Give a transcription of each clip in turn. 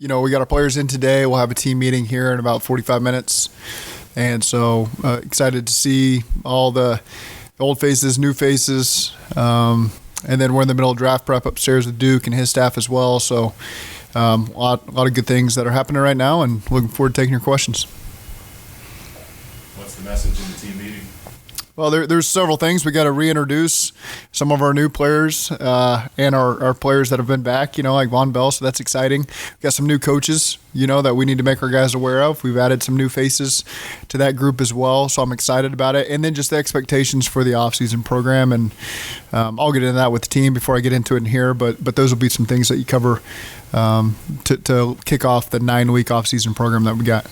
We got our players in today. We'll have a team meeting here in about 45 minutes. And so excited to see all the old faces, new faces. And then we're in the middle of draft prep upstairs with Duke and his staff as well. So a lot of good things that are happening right now, and looking forward to taking your questions. What's the message in the team meeting? Well, there's several things. We got to reintroduce some of our new players and our players that have been back, like Von Bell, so that's exciting. We got some new coaches, that we need to make our guys aware of. We've added some new faces to that group as well, so I'm excited about it. And then just the expectations for the offseason program, and I'll get into that with the team before I get into it in here, but those will be some things that you cover to kick off the 9-week offseason program that we got.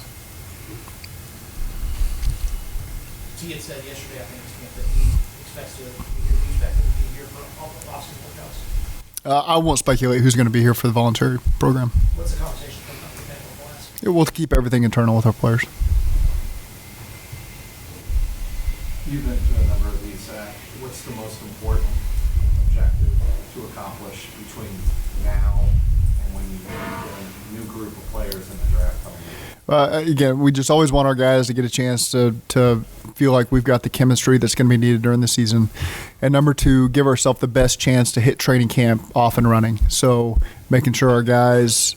He had said yesterday, I think, that he expects to be here for all the offseason workouts. I won't speculate who's going to be here for the voluntary program. What's the conversation from the medical class? We'll keep everything internal with our players. You've been to a number of these. What's the most important objective to accomplish between now and when you get a new group of players in the draft coming in? Again, we just always want our guys to get a chance to feel like we've got the chemistry that's going to be needed during the season. And number two, give ourselves the best chance to hit training camp off and running. So making sure our guys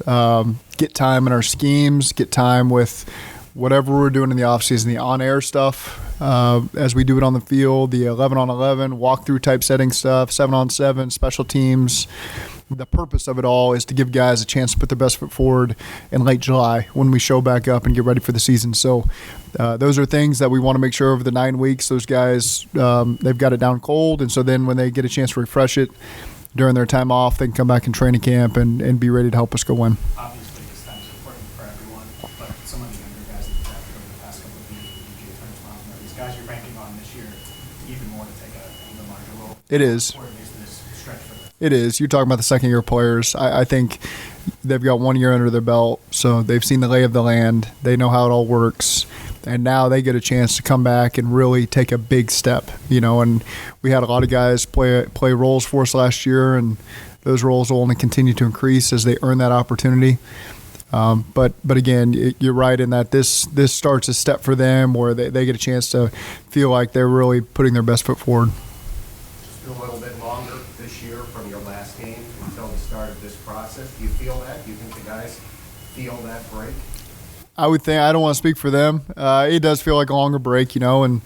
get time in our schemes, get time with whatever we're doing in the offseason, the on-air stuff, as we do it on the field, the 11-on-11, walkthrough type setting stuff, 7-on-7, special teams. The purpose of it all is to give guys a chance to put their best foot forward in late July when we show back up and get ready for the season. So those are things that we want to make sure over the 9 weeks, those guys, they've got it down cold. And so then when they get a chance to refresh it during their time off, they can come back in training camp and be ready to help us go win. Obviously, this time is important for everyone, but some of the younger guys that you've drafted over the past couple of years with DJ Turns Mountain, these guys you're banking on this year even more to take a even larger role. It is. It is. You're talking about the second-year players. I think they've got 1 year under their belt, so they've seen the lay of the land. They know how it all works, and now they get a chance to come back and really take a big step. And we had a lot of guys play roles for us last year, and those roles will only continue to increase as they earn that opportunity. But again, you're right in that this starts a step for them where they get a chance to feel like they're really putting their best foot forward. Just a little bit longer this year from your last game until the start of this process. Do you feel that? Do you think the guys feel that break? I would think. I don't want to speak for them. It does feel like a longer break, and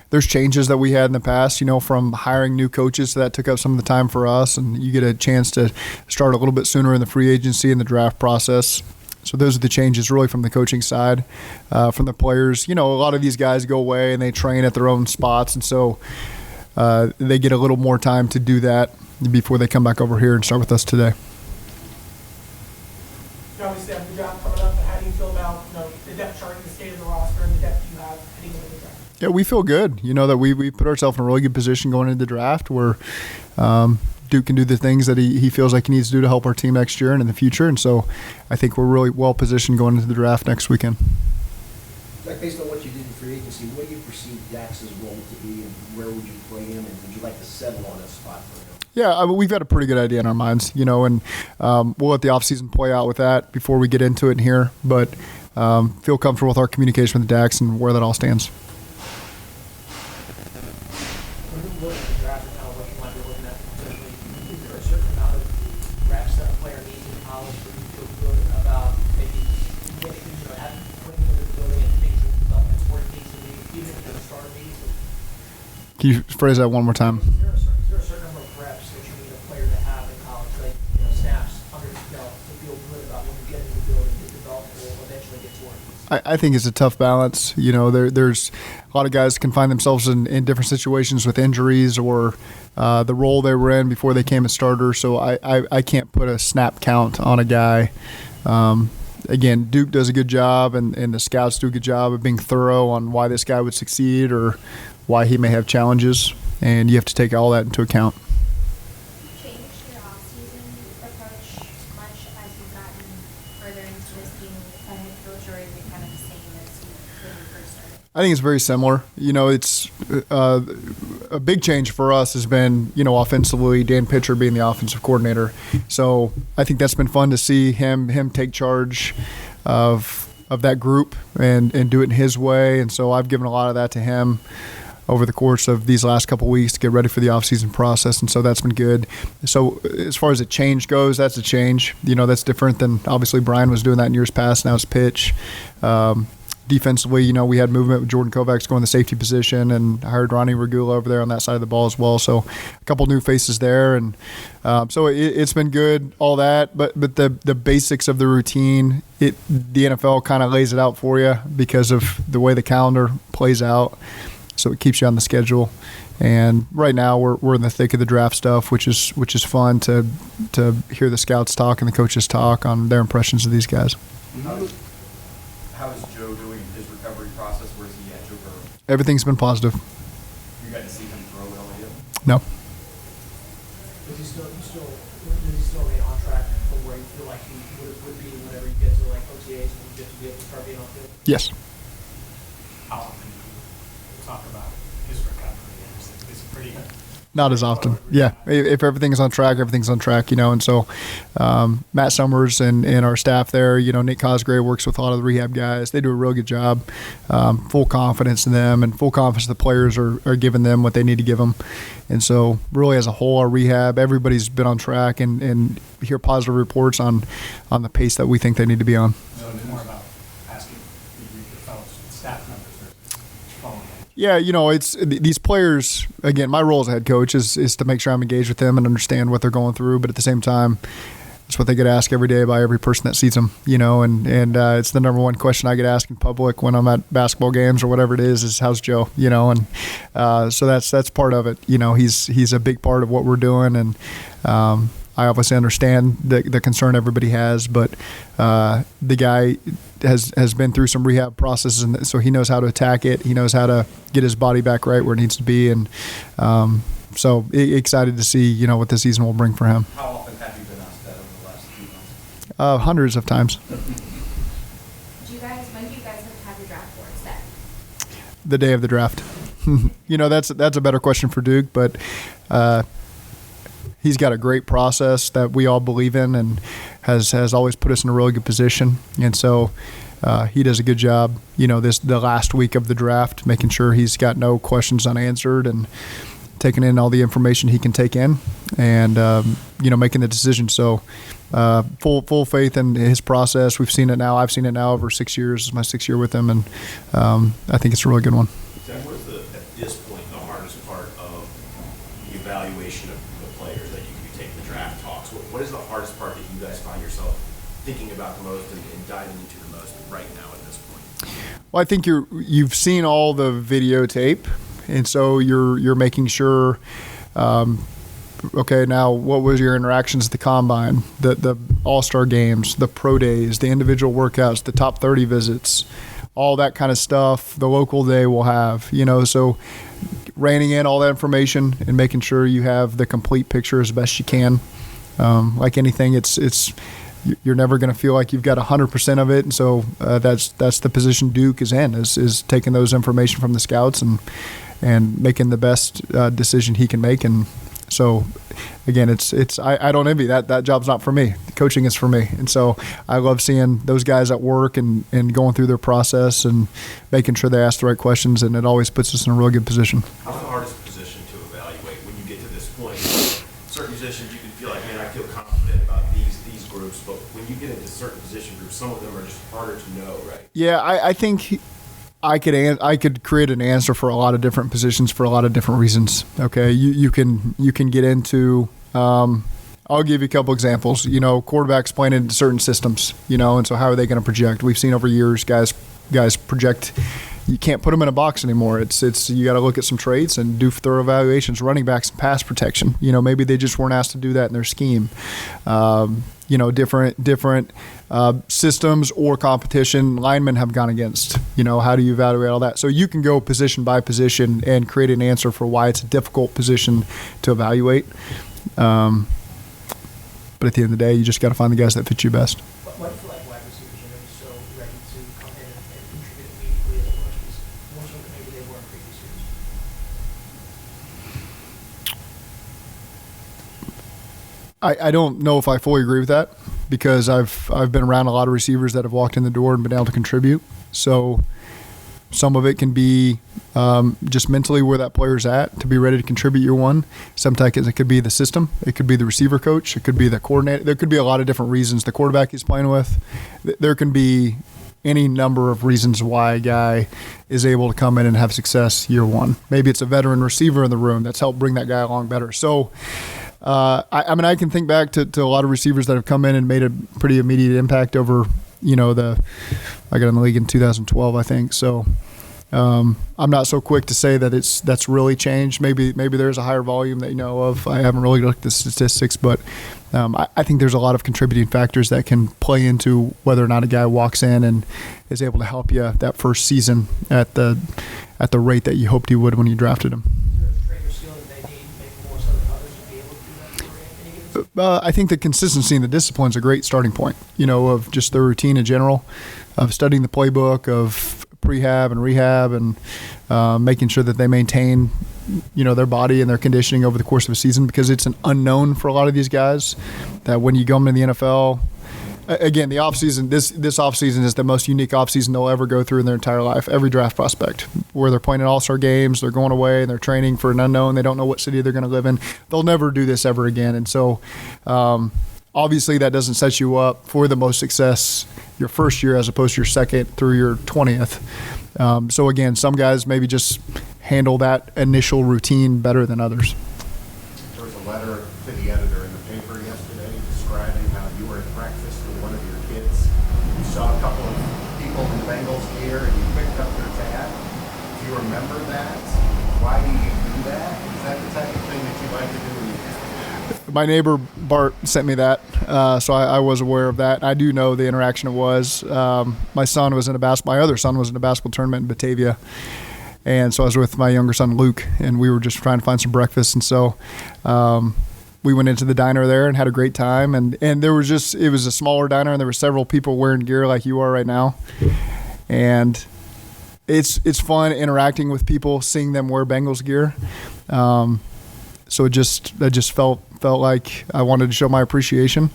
there's changes that we had in the past, from hiring new coaches, so that took up some of the time for us, and you get a chance to start a little bit sooner in the free agency and the draft process. So those are the changes really from the coaching side. From the players, a lot of these guys go away and they train at their own spots, and so they get a little more time to do that before they come back over here and start with us today. Obviously, have the draft coming up, but how do you feel about the depth chart, the state of the roster, and the depth you have heading into the draft? Yeah, we feel good. That we put ourselves in a really good position going into the draft where Duke can do the things that he feels like he needs to do to help our team next year and in the future. And so I think we're really well positioned going into the draft next weekend. Like, based on what you did in free agency, what do you perceive Dax's role to be, and where would you play him, and would you like to settle on a spot for him? Yeah, we've got a pretty good idea in our minds, and we'll let the offseason play out with that before we get into it in here. But feel comfortable with our communication with Dax and where that all stands. When you look at the draft and what you might be looking at potentially, is there a certain amount of reps that a player needs in college where you feel good about maybe putting him in the building and making sure development's where it needs to be, even if it's a starter meeting? Can you phrase that one more time? Is there a certain number of reps that you need a player to have in college, like snaps under his belt, to feel good about when you get into the building, his development will eventually get to work? I think it's a tough balance. There's a lot of guys can find themselves in different situations with injuries or the role they were in before they came a starter. So I can't put a snap count on a guy. Again, Duke does a good job, and the scouts do a good job of being thorough on why this guy would succeed or why he may have challenges, and you have to take all that into account. Changed your off-season approach much as you've gotten further into this game with the head coach, or is it kind of the same as you when you first started? I think it's very similar. It's a big change for us has been, offensively, Dan Pitcher being the offensive coordinator. So I think that's been fun to see him take charge of that group and do it in his way. And so I've given a lot of that to him over the course of these last couple of weeks to get ready for the offseason process, and so that's been good. So as far as a change goes, that's a change. That's different than obviously Brian was doing that in years past. Now it's pitch. Defensively, we had movement with Jordan Kovacs going the safety position, and hired Ronnie Regula over there on that side of the ball as well. So a couple new faces there, and so it's been good, all that. But the basics of the routine, the NFL kind of lays it out for you because of the way the calendar plays out. So it keeps you on the schedule. And right now we're in the thick of the draft stuff, which is fun to hear the scouts talk and the coaches talk on their impressions of these guys. How is Joe doing his recovery process? Where's he at, Joe Burrow? Everything's been positive. You got to see him throw at LAU? No. Does he still remain on track from where you feel like he would be whenever you get to like OTAs and you get to be able to start being on field? Yes. How often do you talk about his recovery? It's pretty Not as often. Yeah. If everything's on track, everything's on track, And so Matt Summers and our staff there, Nick Cosgrave works with a lot of the rehab guys. They do a real good job. Full confidence in them and full confidence the players are giving them what they need to give them. And so really as a whole, our rehab, everybody's been on track and hear positive reports on the pace that we think they need to be on. So it's more about asking your fellow staff members or following. Yeah, it's these players, again, my role as a head coach is to make sure I'm engaged with them and understand what they're going through. But at the same time, it's what they get asked every day by every person that sees them, and it's the number one question I get asked in public when I'm at basketball games or whatever it is how's Joe, and so that's part of it. He's a big part of what we're doing, and I obviously understand the concern everybody has, but the guy has been through some rehab processes, and so he knows how to attack it. He knows how to get his body back right where it needs to be, and so excited to see what the season will bring for him. How often have you been asked that over the last few months? Hundreds of times. When do you guys have your draft board set? The day of the draft. That's a better question for Duke, but he's got a great process that we all believe in and has always put us in a really good position. And so he does a good job, the last week of the draft, making sure he's got no questions unanswered and taking in all the information he can take in and, making the decision. So full faith in his process. We've seen it now. I've seen it now over 6 years. This is my 6th year with him, and I think it's a really good one. Zach, what is at this point the hardest part of the evaluation of the players that you could be taking the draft talks? What is the hardest part that you guys find yourself thinking about the most and diving into the most right now at this point? Well, I think you've seen all the videotape, and so you're making sure. Okay, now what was your interactions at the combine, the all-star games, the pro days, the individual workouts, the top 30 visits, all that kind of stuff. The local day will have, so reining in all that information and making sure you have the complete picture as best you can. Like anything, it's you're never going to feel like you've got 100% of it, and so that's the position Duke is in, is taking those information from the scouts and making the best decision he can make. And so again, I don't envy that job's not for me. Coaching is for me, and so I love seeing those guys at work and going through their process and making sure they ask the right questions, and it always puts us in a really good position. How's the hardest position to evaluate when you get to this point? Certain positions you can feel like, man, I feel confident about these groups, but when you get into certain position groups, some of them are just harder to know, right? Yeah, I think I could create an answer for a lot of different positions for a lot of different reasons. Okay, you can get into. I'll give you a couple examples. Quarterbacks playing in certain systems. And so how are they going to project? We've seen over years guys project. You can't put them in a box anymore. It's you got to look at some traits and do thorough evaluations. Running backs and pass protection. Maybe they just weren't asked to do that in their scheme. Different systems or competition linemen have gone against. How do you evaluate all that? So you can go position by position and create an answer for why it's a difficult position to evaluate. But at the end of the day, you just got to find the guys that fit you best. What do you feel like wide receiver season and so ready to come in and contribute immediately as rookies, more so than maybe they were in previous years? I don't know if I fully agree with that, because I've been around a lot of receivers that have walked in the door and been able to contribute. So some of it can be just mentally where that player's at to be ready to contribute year one. Sometimes it could be the system. It could be the receiver coach. It could be the coordinator. There could be a lot of different reasons. The quarterback he's playing with. There can be any number of reasons why a guy is able to come in and have success year one. Maybe it's a veteran receiver in the room that's helped bring that guy along better. So I mean, I can think back to a lot of receivers that have come in and made a pretty immediate impact over, I got in the league in 2012, I think. So I'm not so quick to say that that's really changed. Maybe there's a higher volume that you know of. I haven't really looked at the statistics, but I think there's a lot of contributing factors that can play into whether or not a guy walks in and is able to help you that first season at the rate that you hoped he would when you drafted him. I think the consistency and the discipline is a great starting point, of just the routine in general, of studying the playbook, of prehab and rehab, and making sure that they maintain, their body and their conditioning over the course of a season, because it's an unknown for a lot of these guys that when you go into the NFL, again, the offseason, this offseason is the most unique offseason they'll ever go through in their entire life. Every draft prospect, where they're playing in all-star games, they're going away, and they're training for an unknown. They don't know what city they're going to live in. They'll never do this ever again. And so obviously that doesn't set you up for the most success your first year as opposed to your second through your 20th. So again, some guys maybe just handle that initial routine better than others. There was a letter to the editor in the paper yesterday describing how you were at breakfast with one of your kids. You saw a couple of people in Bengals gear and you picked up their tab. Do you remember that? Why do you do that? Is that the type of thing that you like to do when you have? My neighbor Bart sent me that, so I was aware of that. I do know the interaction it was. My other son was in a basketball tournament in Batavia. And so I was with my younger son, Luke, and we were just trying to find some breakfast. And so we went into the diner there and had a great time. And it was a smaller diner, and there were several people wearing gear like you are right now. And it's fun interacting with people, seeing them wear Bengals gear. So it just felt like I wanted to show my appreciation.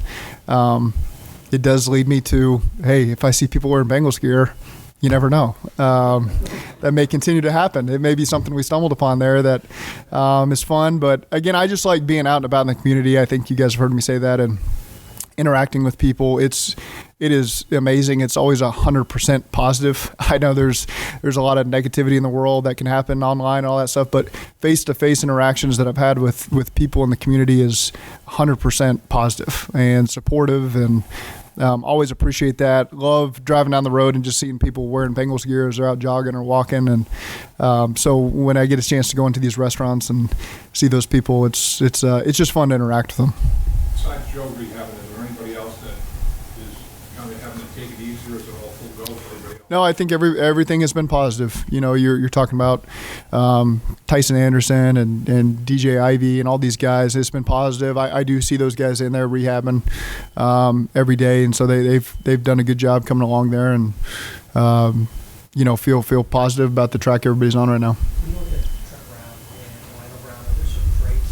It does lead me to, hey, if I see people wearing Bengals gear, you never know. That may continue to happen. It may be something we stumbled upon there that is fun. But again, I just like being out and about in the community. I think you guys have heard me say that, and interacting with people. It is amazing. It's always 100% positive. I know there's a lot of negativity in the world that can happen online and all that stuff, but face-to-face interactions that I've had with people in the community is 100% positive and supportive, and always appreciate that. Love driving down the road and just seeing people wearing Bengals gear as they're out jogging or walking. And so when I get a chance to go into these restaurants and see those people, it's just fun to interact with them. Besides Joe rehabbing, is there anybody else that is kind of having to take it easy, or is it all full go for everybody else? No, I think everything has been positive. You're talking about Tyson Anderson and DJ Ivy and all these guys. It's been positive. I do see those guys in there rehabbing every day, and so they've done a good job coming along there, and feel positive about the track everybody's on right now. When you look at Trent Brown and Orlando Brown, are there certain traits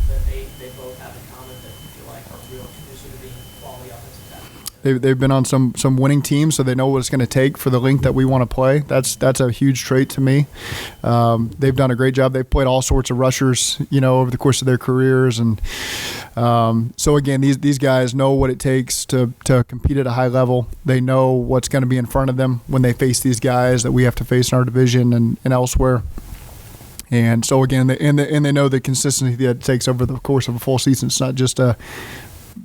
that they both have in common that you feel like are real conducive to being quality offensive tackles? They've been on some winning teams, so they know what it's going to take for the length that we want to play. That's a huge trait to me. They've done a great job. They've played all sorts of rushers, over the course of their careers, and so again, these guys know what it takes to compete at a high level. They know what's going to be in front of them when they face these guys that we have to face in our division and elsewhere. And so again, they know the consistency that it takes over the course of a full season. It's not just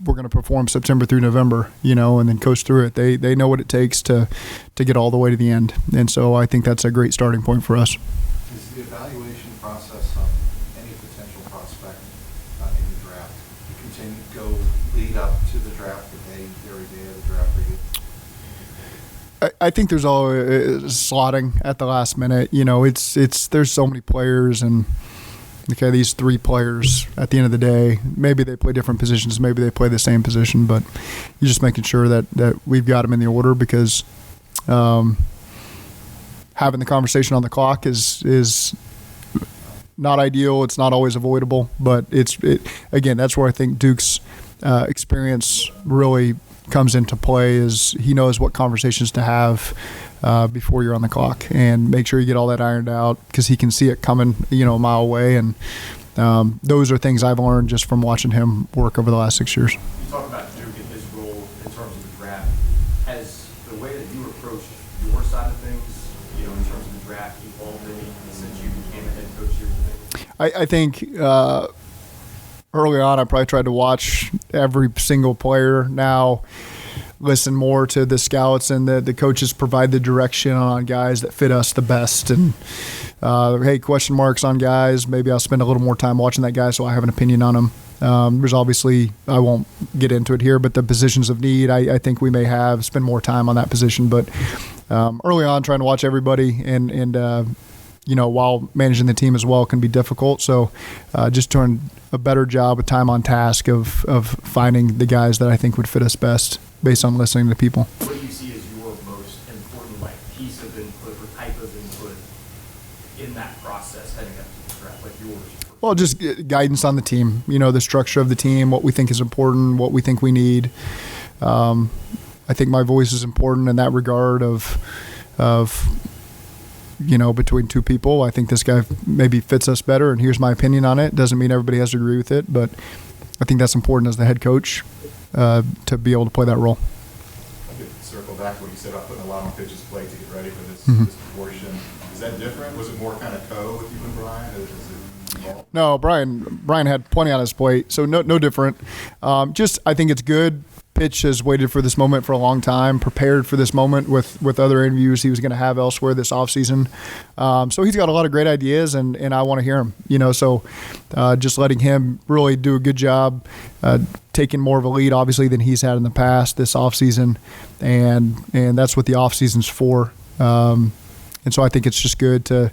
we're going to perform September through November, and then coast through it. They know what it takes to get all the way to the end. And so I think that's a great starting point for us. Is the evaluation process of any potential prospect in the draft lead up to the draft, the very day of the draft for you? I think there's always slotting at the last minute. There's so many players, and okay, these 3 players at the end of the day, maybe they play different positions, maybe they play the same position, but you're just making sure that we've got them in the order, because having the conversation on the clock is not ideal. It's not always avoidable, but again, that's where I think Duke's experience really comes into play. Is he knows what conversations to have before you're on the clock, and make sure you get all that ironed out, because he can see it coming, a mile away. And those are things I've learned just from watching him work over the last 6 years. You talk about Duke and his role in terms of the draft. Has the way that you approach your side of things, in terms of the draft, evolved any since you became a head coach here? I think early on, I probably tried to watch every single player. Now, listen more to the scouts, and the coaches provide the direction on guys that fit us the best. And hey, question marks on guys, maybe I'll spend a little more time watching that guy so I have an opinion on him. There's obviously, I won't get into it here, but the positions of need, I think we may spend more time on that position. But early on, trying to watch everybody and while managing the team as well can be difficult. So just doing a better job of time on task of finding the guys that I think would fit us best based on listening to people. What do you see as your most important piece of input or type of input in that process heading up to the draft, like yours? Well, just guidance on the team, the structure of the team, what we think is important, what we think we need. I think my voice is important in that regard of between 2 people. I think this guy maybe fits us better, and here's my opinion on it. Doesn't mean everybody has to agree with it, but I think that's important as the head coach to be able to play that role. I could circle back to what you said about putting a lot on pitches plate to get ready for this portion. Is that different? Was it more kind of with you and Brian? Is it involved? No, Brian had plenty on his plate, so no different. Just I think it's good. Pitch has waited for this moment for a long time, prepared for this moment with other interviews he was going to have elsewhere this offseason. So he's got a lot of great ideas, and I want to hear him. So just letting him really do a good job, taking more of a lead, obviously, than he's had in the past this offseason, and that's what the offseason's for. And so I think it's just good to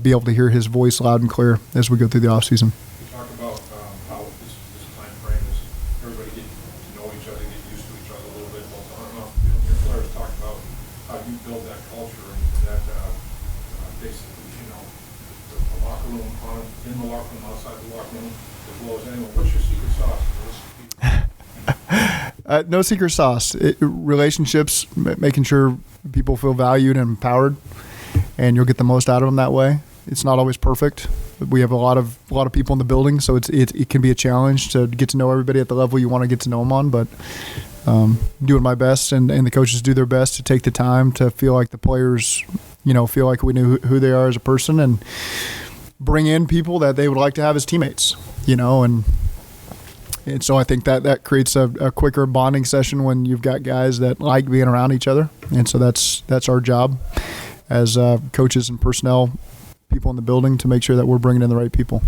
be able to hear his voice loud and clear as we go through the offseason. You talk about how this time frame is everybody getting to know each other, get used to each other a little bit. Well, I don't know, your players talk about how you build that culture and that basically, the locker room, in the locker room, outside the locker room, as well as anyone. What's your secret sauce? No secret sauce. Relationships, making sure people feel valued and empowered, and you'll get the most out of them that way. It's not always perfect. We have a lot of people in the building, so it can be a challenge to get to know everybody at the level you want to get to know them on. But doing my best, and the coaches do their best to take the time to feel like the players, feel like we knew who they are as a person, and bring in people that they would like to have as teammates. And so I think that creates a quicker bonding session when you've got guys that like being around each other. And so that's our job as coaches and personnel, people in the building, to make sure that we're bringing in the right people.